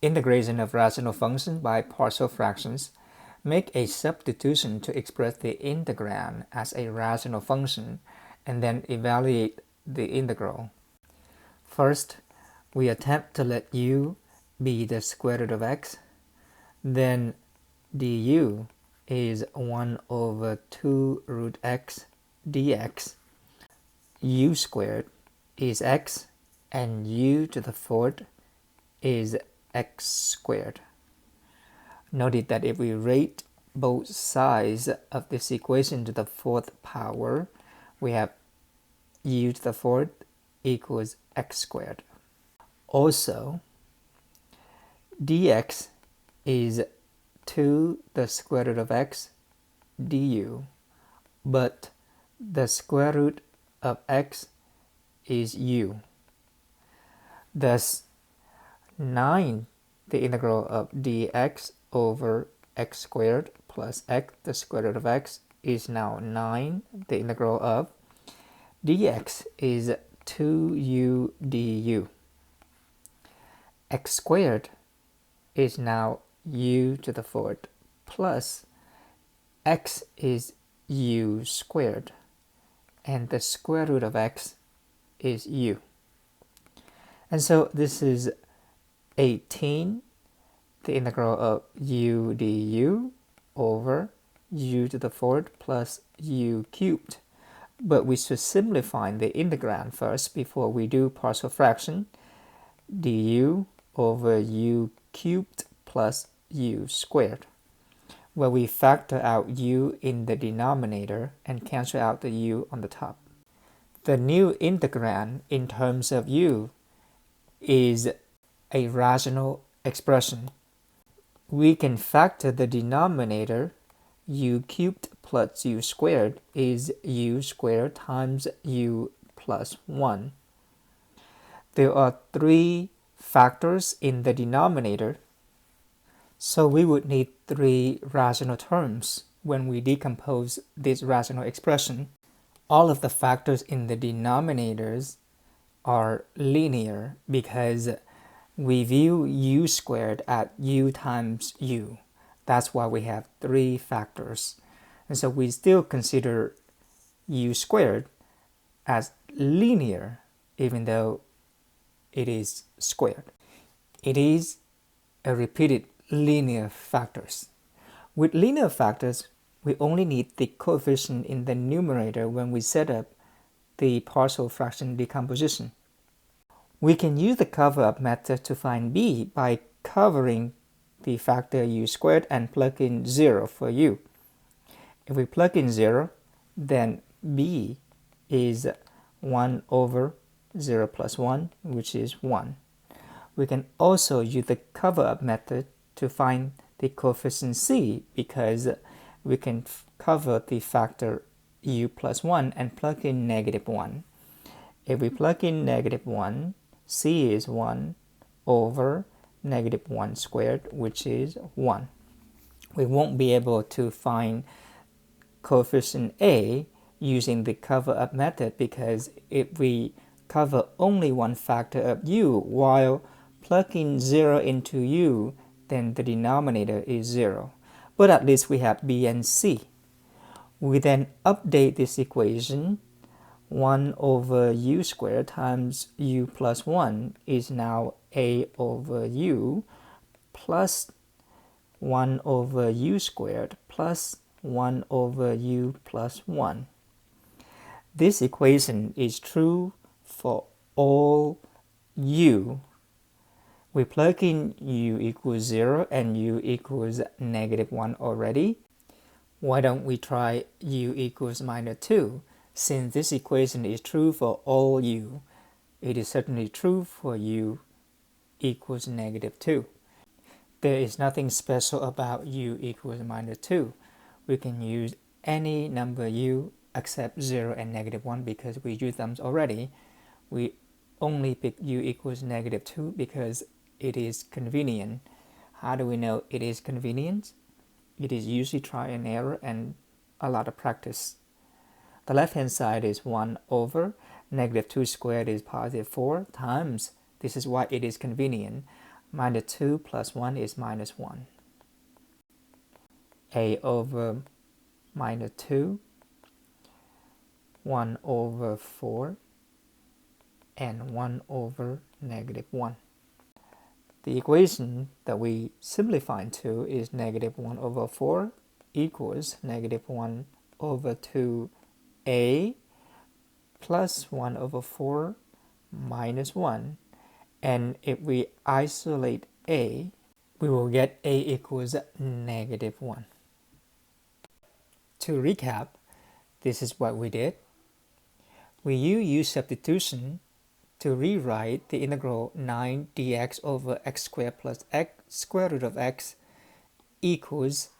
Integration of rational function by partial fractions. Make a substitution to express the integrand as a rational function and then evaluate the integral. First, we attempt to let u be the square root of x. Then du is 1 over 2 root x dx. U squared is x and u to the fourth is x squared. Note that if we rate both sides of this equation to the fourth power, we have u to the fourth equals x squared. Also, dx is 2 the square root of x du, but the square root of x is u. Thus, 9 the integral of dx over x squared plus x the square root of x is now 9 the integral of dx is 2u du. X squared is now u to the fourth plus x is u squared and the square root of x is u. And so this is 18 the integral of u du over u to the fourth plus u cubed. But we should simplify the integrand first before we do partial fraction. Du over u cubed plus u squared, where we factor out u in the denominator and cancel out the u on the top. The new integrand in terms of u is a rational expression. We can factor the denominator. U cubed plus u squared is u squared times u plus 1. There are 3 factors in the denominator, so we would need 3 rational terms when we decompose this rational expression. All of the factors in the denominators are linear because we view u squared at u times u. That's why we have 3 factors. And so we still consider u squared as linear even though it is squared. It is a repeated linear factors. With linear factors, we only need the coefficient in the numerator when we set up the partial fraction decomposition. We can use the cover-up method to find b by covering the factor u squared and plug in 0 for u. If we plug in 0, then b is 1 over 0 plus 1, which is 1. We can also use the cover-up method to find the coefficient c because we can cover the factor u plus 1 and plug in negative 1. If we plug in negative 1, c is 1 over negative 1 squared, which is 1. We won't be able to find coefficient a using the cover-up method because if we cover only one factor of u while plugging 0 into u, then the denominator is 0. But at least we have b and c. We then update this equation. 1 over u squared times u plus 1 is now a over u plus 1 over u squared plus 1 over u plus 1. This equation is true for all u. We plug in u equals 0 and u equals negative 1 already. Why don't we try u equals minus 2? Since this equation is true for all u, it is certainly true for u equals negative 2. There is nothing special about u equals minus 2. We can use any number u except 0 and negative 1 because we used them already. We only pick u equals negative 2 because it is convenient. How do we know it is convenient? It is usually try and error and a lot of practice. The left-hand side is 1 over negative 2 squared is positive 4 times. This is why it is convenient. Minus 2 plus 1 is minus 1. A over minus 2, 1 over 4, and 1 over negative 1. The equation that we simplify to is negative 1 over 4 equals negative 1 over 2a plus 1 over 4 minus 1. And if we isolate a, we will get a equals negative 1. To recap, this is what we did. We use substitution to rewrite the integral 9 dx over x squared plus x square root of x equals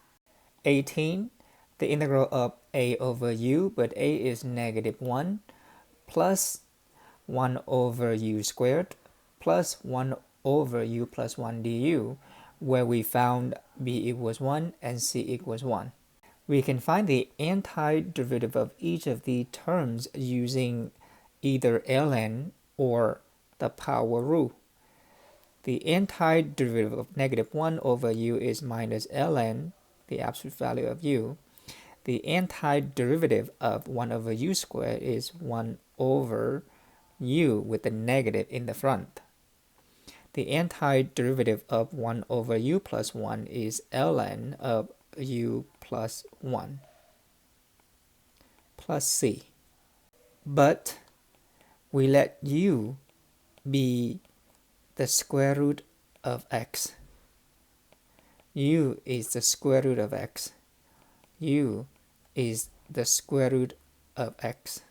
18, the integral of a over u, but a is negative 1, plus 1 over u squared, plus 1 over u plus 1 du, where we found b equals 1 and c equals 1. We can find the antiderivative of each of the terms using either ln or the power rule. The antiderivative of negative 1 over u is minus ln, the absolute value of u. The antiderivative of 1 over u squared is 1 over u with the negative in the front. The antiderivative of 1 over u plus 1 is ln of u plus 1 plus c. But we let u be the square root of x. U is the square root of x. U is the square root of x.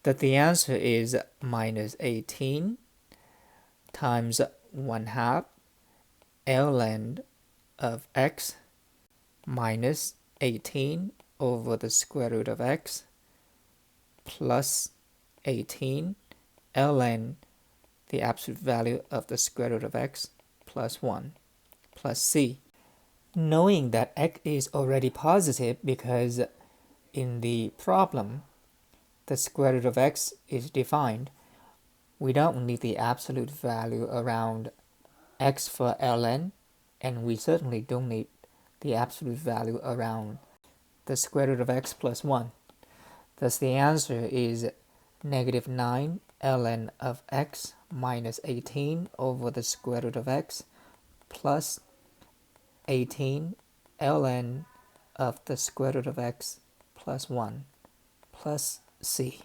That the answer is minus 18 times 1/2 ln of x minus 18 over the square root of x plus 18 ln the absolute value of the square root of x plus 1 plus c. Knowing that x is already positive because in the problem the square root of x is defined, we don't need the absolute value around x for ln, and we certainly don't need the absolute value around the square root of x plus 1. Thus the answer is negative 9 ln of x minus 18 over the square root of x plus 18 ln of the square root of x plus 1 plus c.